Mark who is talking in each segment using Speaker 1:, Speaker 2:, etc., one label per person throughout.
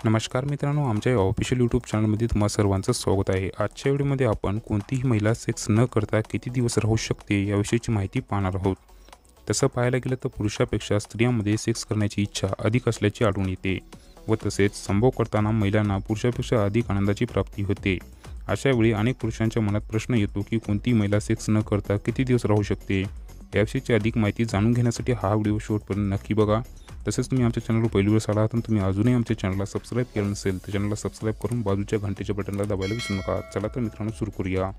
Speaker 1: नमस्कार मित्रांनो, आमच्या ऑफिशियल यूट्यूब चॅनलमध्ये तुम्हा सर्वांचं स्वागत आहे। आजच्या व्हिडिओमध्ये आपण कोणतीही महिला सेक्स न करता किती दिवस राहू शकते याविषयीची माहिती पाहणार आहोत। तसं पाहायला गेलं तर पुरुषापेक्षा स्त्रियांमध्ये सेक्स करण्याची इच्छा अधिक असल्याचे आढळून येते व तसेच संभोग करताना महिलांना पुरुषापेक्षा अधिक आनंदाची प्राप्ती होते। अशा वेळी अनेक पुरुषांच्या मनात प्रश्न येतो की कोणती महिला सेक्स न करता किती दिवस राहू शकते। याविषयीची अधिक माहिती जाणून घेण्यासाठी हा व्हिडिओ शेवटपर्यंत नक्की बघा। तसेच तुम्ही आमच्या चॅनलवर पहिली वेळ आला तर तुम्ही अजूनही आमच्या चॅनलला सबस्क्राईब केलं नसेल तर चॅनलला सबस्क्राईब करून बाजूच्या घंटेच्या बटनला दाबायला विसरू नका। चला तर मित्रांनो सुरू करूया।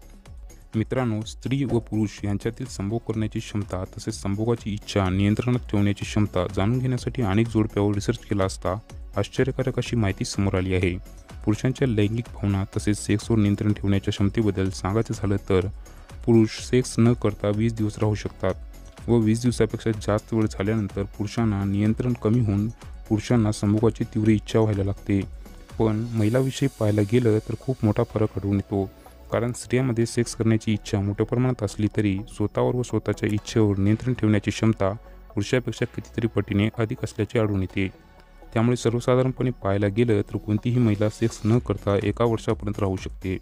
Speaker 1: मित्रांनो, स्त्री व पुरुष यांच्यातील संभोग करण्याची क्षमता तसेच संभोगाची इच्छा नियंत्रणात ठेवण्याची क्षमता जाणून घेण्यासाठी अनेक जोडप्यावर रिसर्च केला असता आश्चर्यकारक अशी माहिती समोर आली आहे। पुरुषांच्या लैंगिक भावना तसेच सेक्सवर नियंत्रण ठेवण्याच्या क्षमतेबद्दल सांगायचं झालं तर पुरुष सेक्स न करता 20 दिवस राहू शकतात व 20 दिवसापेक्षा जास्त वेळ झाल्यानंतर पुरुषांना नियंत्रण कमी होऊन पुरुषांना संभोगाची तीव्र इच्छा व्हायला लागते। पण महिलाविषयी पाहायला गेलं तर खूप मोठा फरक आढळून येतो, कारण स्त्रियांमध्ये सेक्स करण्याची इच्छा मोठ्या प्रमाणात असली तरी स्वतःवर व स्वतःच्या इच्छेवर नियंत्रण ठेवण्याची क्षमता पुरुषापेक्षा कितीतरी पटीने अधिक असल्याचे आढळून येते। त्यामुळे सर्वसाधारणपणे पाहायला गेलं तर कोणतीही महिला सेक्स न करता 1 वर्षापर्यंत राहू शकते,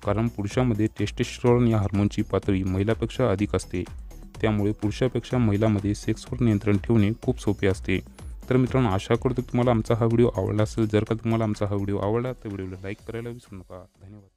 Speaker 1: कारण पुरुषामध्ये टेस्टोस्टेरोन या हार्मोनची पातळी महिलापेक्षा अधिक असते। त्यामुळे पुरुषापेक्षा महिलांमध्ये सेक्सवर नियंत्रण ठेवणे खूप सोपे असते। तर मित्रांनो, आशा करतो तुम्हाला आमचा हा व्हिडिओ आवडला असेल। जर का तुम्हाला आमचा हा व्हिडिओ आवडला तर व्हिडिओला लाईक करायला विसरू नका। धन्यवाद।